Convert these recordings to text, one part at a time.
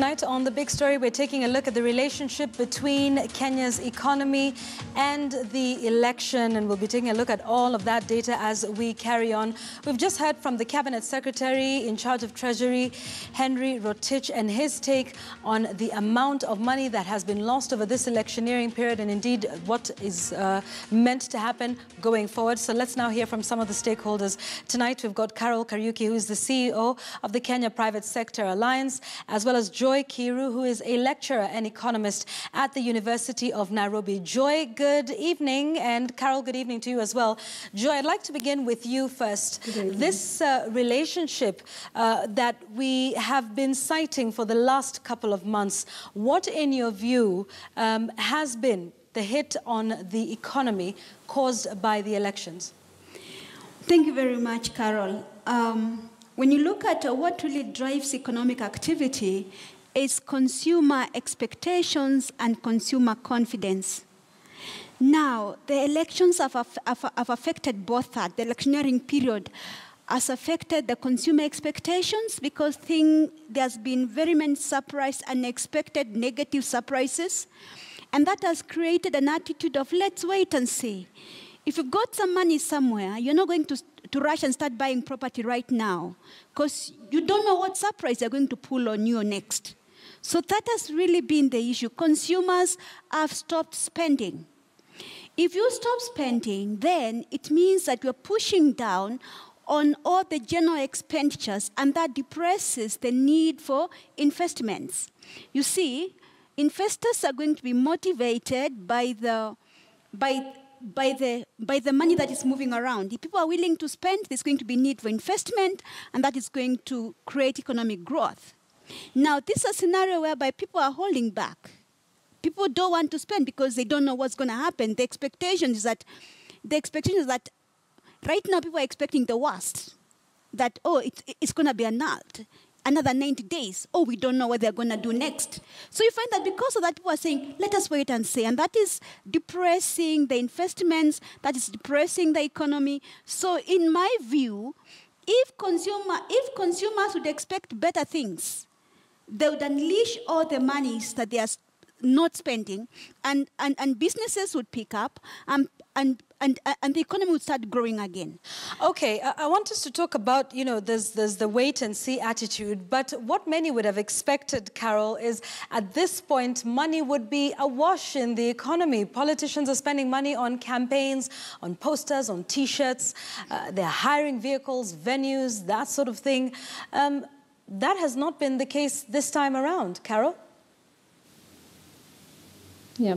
Tonight on The Big Story, we're taking a look at the relationship between Kenya's economy and the election, and we'll be taking a look at all of that data as we carry on. We've just heard from the Cabinet Secretary in charge of Treasury, Henry Rotich, and his take on the amount of money that has been lost over this electioneering period and indeed what is meant to happen going forward. So let's now hear from some of the stakeholders. Tonight we've got Carol Kariuki, who is the CEO of the Kenya Private Sector Alliance, as well as Joy Kiru, who is a lecturer and economist at the University of Nairobi. Joy, good evening, and Carol, good evening to you as well. Joy, I'd like to begin with you first. This relationship that we have been citing for the last couple of months, what in your view has been the hit on the economy caused by the elections? Thank you very much, Carol. When you look at what really drives economic activity, is consumer expectations and consumer confidence. Now, the elections have affected both that. The electioneering period has affected the consumer expectations because there's been very many surprise, unexpected negative surprises, and that has created an attitude of let's wait and see. If you've got some money somewhere, you're not going to rush and start buying property right now because you don't know what surprise they're going to pull on you next. So that has really been the issue. Consumers have stopped spending. If you stop spending, then it means that you're pushing down on all the general expenditures, and that depresses the need for investments. You see, investors are going to be motivated by the money that is moving around. If people are willing to spend, there's going to be need for investment, and that is going to create economic growth. Now, this is a scenario whereby people are holding back. People don't want to spend because they don't know what's going to happen. The expectation is that right now people are expecting the worst, that, oh, it's going to be another 90 days. Oh, we don't know what they're going to do next. So you find that because of that, people are saying, let us wait and see. And that is depressing the investments, that is depressing the economy. So in my view, if consumers would expect better things, they would unleash all the monies that they are not spending, and businesses would pick up, and the economy would start growing again. Okay, I want us to talk about, there's the wait and see attitude, but what many would have expected, Carol, is at this point, money would be awash in the economy. Politicians are spending money on campaigns, on posters, on T-shirts. They're hiring vehicles, venues, that sort of thing. That has not been the case this time around. Carol? Yeah,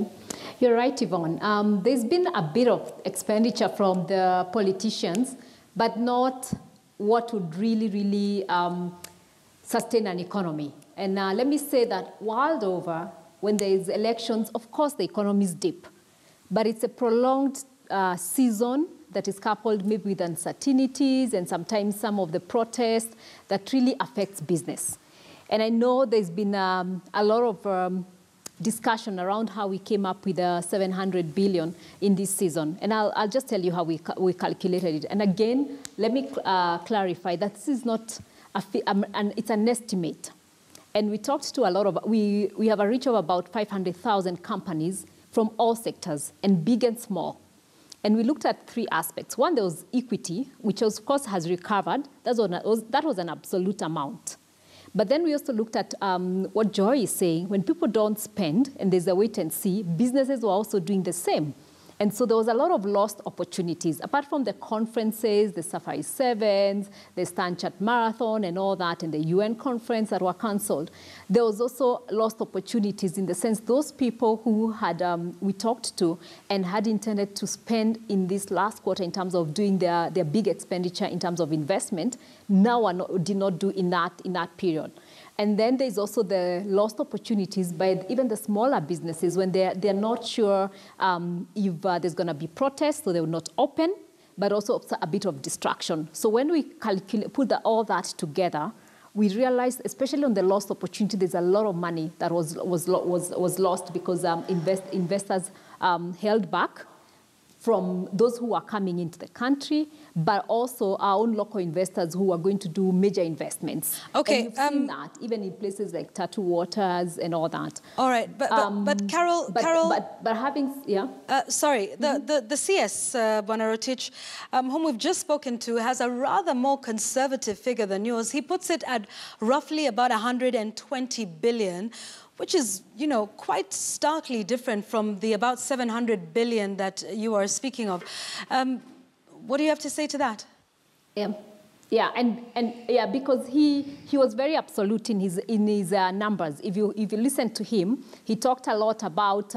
you're right, Yvonne. There's been a bit of expenditure from the politicians, but not what would really sustain an economy. And let me say that world over, when there is elections, of course the economies dip, but it's a prolonged season that is coupled maybe with uncertainties and sometimes some of the protests that really affects business. And I know there's been a lot of discussion around how we came up with 700 billion in this season. And I'll just tell you how we calculated it. And again, let me clarify that this is not, it's an estimate. And we talked to a lot of, we have a reach of about 500,000 companies from all sectors, and big and small. And we looked at three aspects. One, there was equity, which of course has recovered. That was an absolute amount. But then we also looked at what Joy is saying. When people don't spend and there's a wait and see, businesses were also doing the same. And so there was a lot of lost opportunities. Apart from the conferences, the Safari Sevens, the Stanchart Marathon and all that, and the UN conference that were cancelled, there was also lost opportunities in the sense those people who had we talked to and had intended to spend in this last quarter in terms of doing their big expenditure in terms of investment, now did not do in that period. And then there's also the lost opportunities by even the smaller businesses when they're not sure if there's going to be protests, so they will not open, but also a bit of distraction. So when we put all that together, we realized, especially on the lost opportunity, there's a lot of money that was lost because investors held back from those who are coming into the country, but also our own local investors who are going to do major investments. Okay, and you've seen that even in places like Tattoo Waters and all that. All right, but Carol, but having sorry, the CS Mombasa Road, whom we've just spoken to, has a rather more conservative figure than yours. He puts it at roughly about 120 billion. Which is, you know, quite starkly different from the about 700 billion that you are speaking of. What do you have to say to that? Yeah, because he was very absolute in his numbers. If you listen to him, he talked a lot about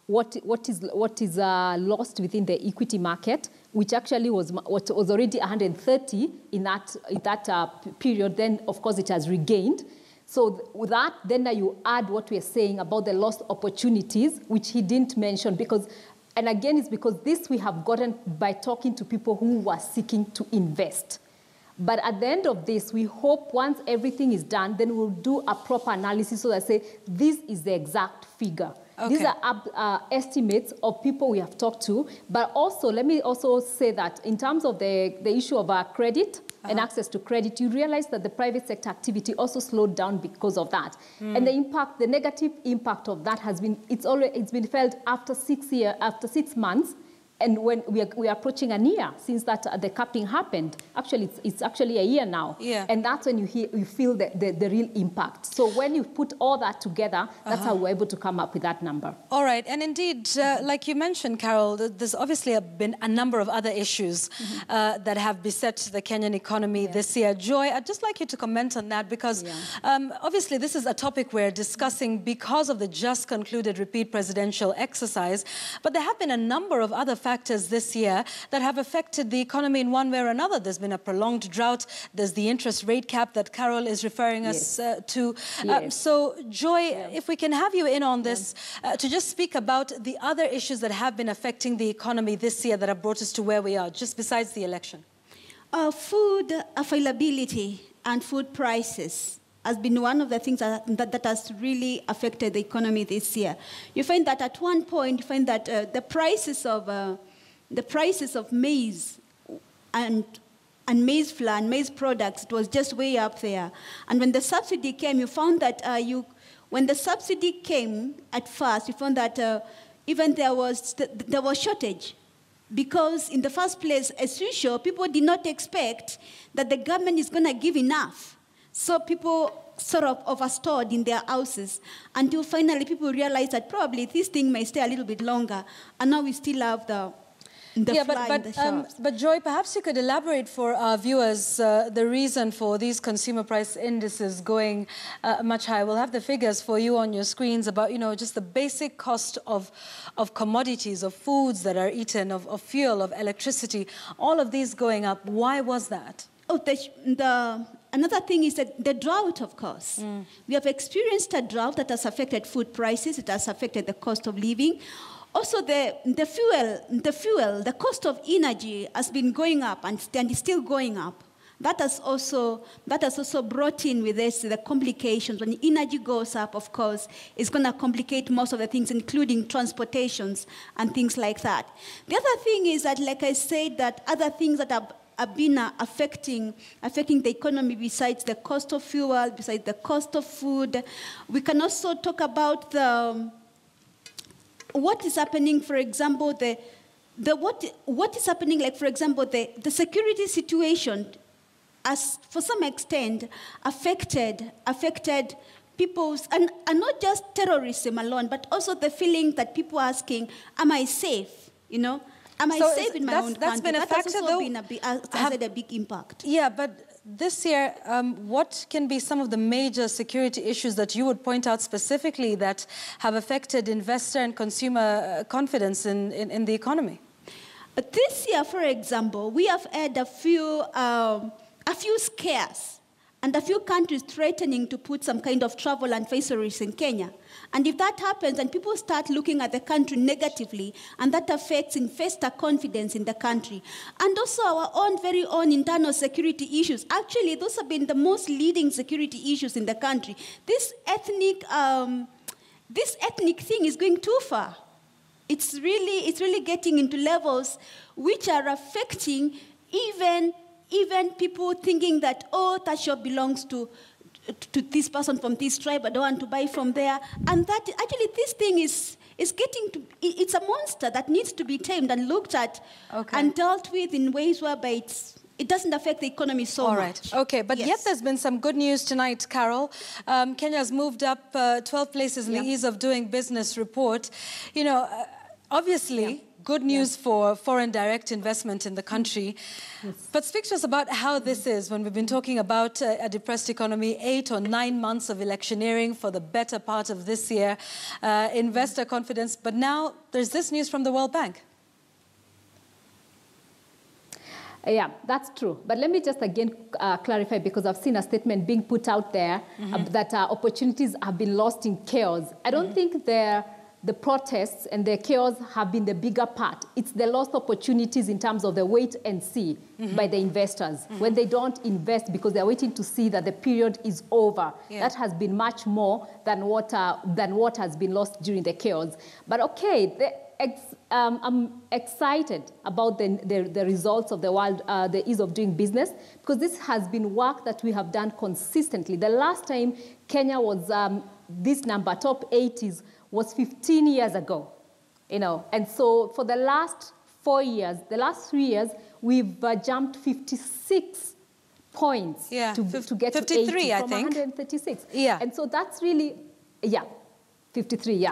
what is lost within the equity market, which actually was already 130 in that period. Then, of course, it has regained. So with that, then you add what we're saying about the lost opportunities, which he didn't mention, and again, it's because this we have gotten by talking to people who were seeking to invest. But at the end of this, we hope once everything is done, then we'll do a proper analysis so that say, this is the exact figure. Okay. These are estimates of people we have talked to, but also, let me also say that in terms of the issue of our credit, and access to credit, you realize that the private sector activity also slowed down because of that. And the negative impact of that has been, it's been felt after 6 months, and when we are approaching a year since that the capping happened. Actually, it's actually a year now. Yeah. And that's when you feel the real impact. So when you put all that together, that's how we're able to come up with that number. All right. And indeed, like you mentioned, Carol, there's obviously been a number of other issues that have beset the Kenyan economy this year. Joy, I'd just like you to comment on that because obviously this is a topic we're discussing because of the just concluded repeat presidential exercise. But there have been a number of other factors this year that have affected the economy in one way or another. There's been a prolonged drought. There's the interest rate cap that Carol is referring us to. So, Joy, if we can have you in on this, to just speak about the other issues that have been affecting the economy this year that have brought us to where we are, just besides the election. Food availability and food prices has been one of the things that has really affected the economy this year. You find that at one point, you find that the prices of maize and maize flour and maize products, it was just way up there. And when the subsidy came, you found that when the subsidy came at first, you found that even there was shortage. Because in the first place, as usual, people did not expect that the government is going to give enough. So people sort of overstored in their houses until finally people realized that probably this thing may stay a little bit longer. And now we still have the fly in the shops. But Joy, perhaps you could elaborate for our viewers the reason for these consumer price indices going much higher. We'll have the figures for you on your screens about, you know, just the basic cost of commodities, of foods that are eaten, of fuel, of electricity, all of these going up. Why was that? Another thing is that the drought, of course. We have experienced a drought that has affected food prices. It has affected the cost of living. Also, the fuel, the cost of energy has been going up and is still going up. That has also brought in with this the complications. When energy goes up, of course, it's going to complicate most of the things, including transportations and things like that. The other thing is that, like I said, that other things that have been affecting the economy besides the cost of fuel, besides the cost of food. We can also talk about what is happening, for example, what is happening, like, for example, the security situation has, for some extent, affected people's, and not just terrorism alone, but also the feeling that people are asking, am I safe, you know? Am I safe in my own country? That's been a factor, though. Has had a big impact. Yeah, but this year, what can be some of the major security issues that you would point out specifically that have affected investor and consumer confidence in the economy? This year, for example, we have had a few scares and a few countries threatening to put some kind of travel advisories in Kenya. And if that happens, and people start looking at the country negatively, and that affects investor confidence in the country. And also our very own internal security issues. Actually, those have been the most leading security issues in the country. This ethnic thing is going too far. It's really getting into levels which are affecting even people thinking that, oh, that shop belongs to this person from this tribe, I don't want to buy from there. And that actually this thing is getting to, it's a monster that needs to be tamed and looked at and dealt with in ways whereby it doesn't affect the economy so much. All right. Okay, but yet there's been some good news tonight, Carol. Kenya has moved up 12 places in the Ease of Doing Business report. You know, obviously, good news for foreign direct investment in the country. Yes. But speak to us about how this is when we've been talking about a depressed economy, 8 or 9 months of electioneering for the better part of this year, investor confidence. But now there's this news from the World Bank. Yeah, that's true. But let me just again clarify, because I've seen a statement being put out there that opportunities have been lost in chaos. I don't think the protests and the chaos have been the bigger part. It's the lost opportunities in terms of the wait and see by the investors. When they don't invest because they're waiting to see that the period is over. That has been much more than what has been lost during the chaos. But okay, I'm excited about the results of the Ease of Doing Business, because this has been work that we have done consistently. The last time Kenya was this number, top 80s, was 15 years ago, you know. And so for the last 4 years, the last 3 years, we've jumped 56 points to get 53, to 80 I from think. 136. And so that's really, 53,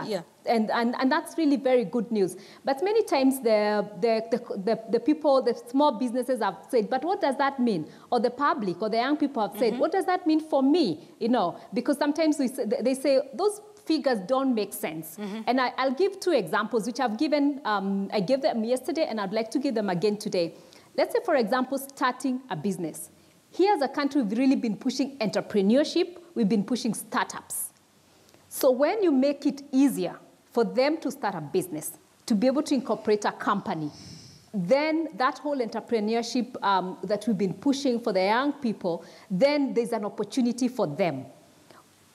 and that's really very good news. But many times the people, the small businesses have said, but what does that mean? Or the public or the young people have said, what does that mean for me? You know, because sometimes they say those figures don't make sense. And I'll give 2 examples, which I've given, I gave them yesterday, and I'd like to give them again today. Let's say, for example, starting a business. Here as a country, we've really been pushing entrepreneurship. We've been pushing startups. So when you make it easier for them to start a business, to be able to incorporate a company, then that whole entrepreneurship that we've been pushing for the young people, then there's an opportunity for them.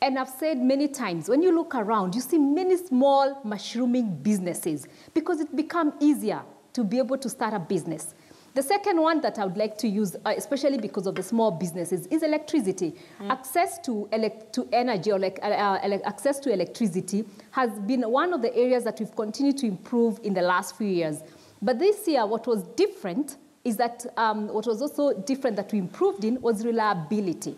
And I've said many times, when you look around, you see many small mushrooming businesses because it becomes easier to be able to start a business. The second one that I would like to use, especially because of the small businesses, is electricity. Access to energy, or access to electricity, has been one of the areas that we've continued to improve in the last few years. But this year, what was different is that what was also different that we improved in was reliability.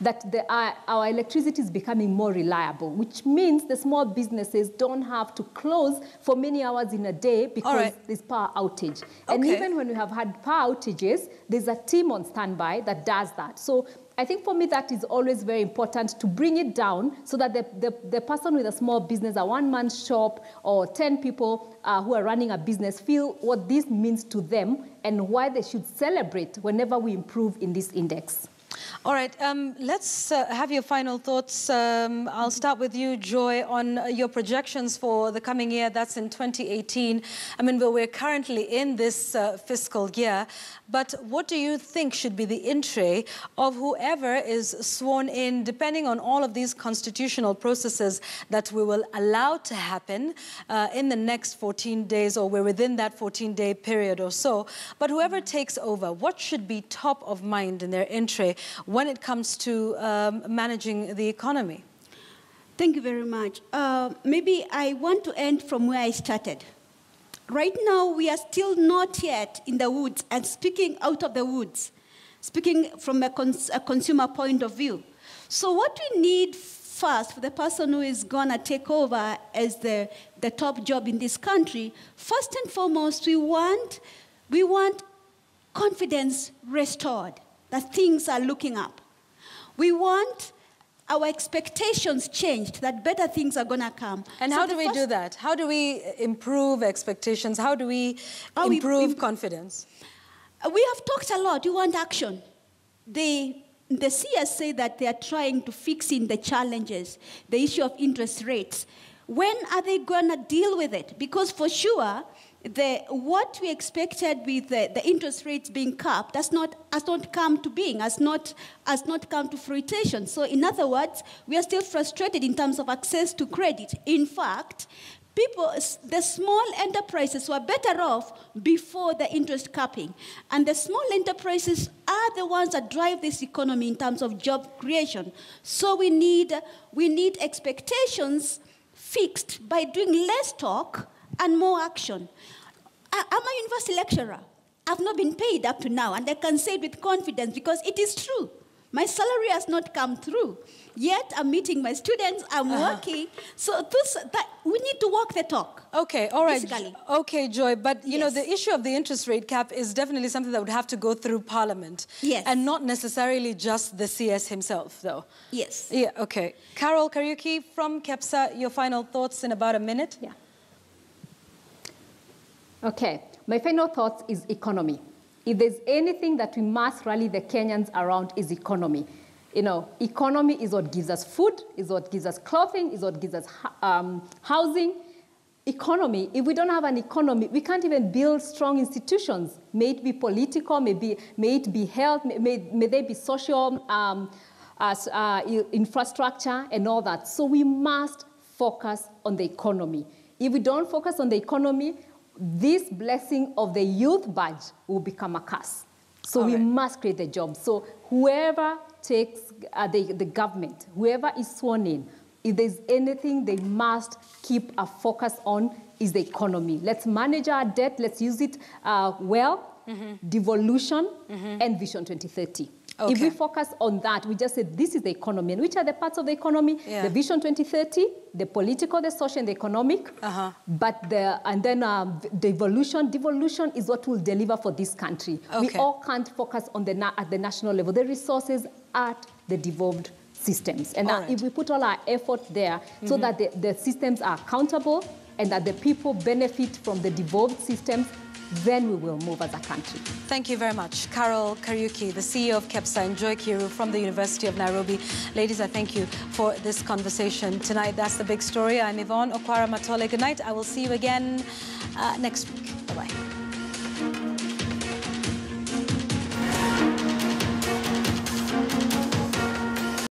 That our electricity is becoming more reliable, which means the small businesses don't have to close for many hours in a day because there's power outage. And even when we have had power outages, there's a team on standby that does that. So I think for me that is always very important, to bring it down so that the person with a small business, a one-man shop, or 10 people who are running a business feel what this means to them and why they should celebrate whenever we improve in this index. All right, let's have your final thoughts. I'll start with you, Joy, on your projections for the coming year. That's in 2018. I mean, we're currently in this fiscal year, but what do you think should be the entree of whoever is sworn in, depending on all of these constitutional processes that we will allow to happen in the next 14 days, or we're within that 14-day period or so. But whoever takes over, what should be top of mind in their entree when it comes to managing the economy? Thank you very much. Maybe I want to end from where I started. Right now, we are still not yet in the woods, and speaking out of the woods, speaking from a consumer point of view. So what we need first for the person who is going to take over as the top job in this country, first and foremost, we want confidence restored, that things are looking up. We want our expectations changed, that better things are going to come. And how do we do that? How do we improve expectations? How do we improve confidence? We have talked a lot. We want action. The CS say that they are trying to fix in the challenges, the issue of interest rates. When are they going to deal with it? Because for sure, what we expected with the interest rates being capped has not come to being, has not come to fruition. So in other words, we are still frustrated in terms of access to credit. In fact, the small enterprises were better off before the interest capping. And the small enterprises are the ones that drive this economy in terms of job creation. So we need expectations fixed by doing less talk and more action. I'm a university lecturer. I've not been paid up to now, and I can say it with confidence because it is true. My salary has not come through. Yet I'm meeting my students, I'm working. So we need to walk the talk. Okay, all right. Basically. Okay, Joy, but you know, the issue of the interest rate cap is definitely something that would have to go through Parliament. Yes. And not necessarily just the CS himself, though. Yes. Yeah, okay. Carol Kariuki from KEPSA, your final thoughts in about a minute? Yeah. Okay, my final thoughts is economy. If there's anything that we must rally the Kenyans around is economy. You know, economy is what gives us food, is what gives us clothing, is what gives us housing. Economy, if we don't have an economy, we can't even build strong institutions. May it be political, may it be health, may they be social infrastructure and all that. So we must focus on the economy. If we don't focus on the economy, this blessing of the youth badge will become a curse. So we must create the jobs. So whoever takes the government, whoever is sworn in, if there's anything they must keep a focus on is the economy. Let's manage our debt. Let's use it well, devolution, and Vision 2030. Okay. If we focus on that, we just say this is the economy. And which are the parts of the economy? Yeah. The Vision 2030, the political, the social, and the economic. But devolution is what will deliver for this country. Okay. We all can't focus on at the national level. The resources at the devolved systems. And if we put all our effort there so that the systems are accountable and that the people benefit from the devolved systems, then we will move as a country. Thank you very much. Carol Kariuki, the CEO of KEPSA, and Joy Kiru from the University of Nairobi. Ladies, I thank you for this conversation tonight. That's the big story. I'm Yvonne Okwara Matole. Good night. I will see you again next week. Bye-bye.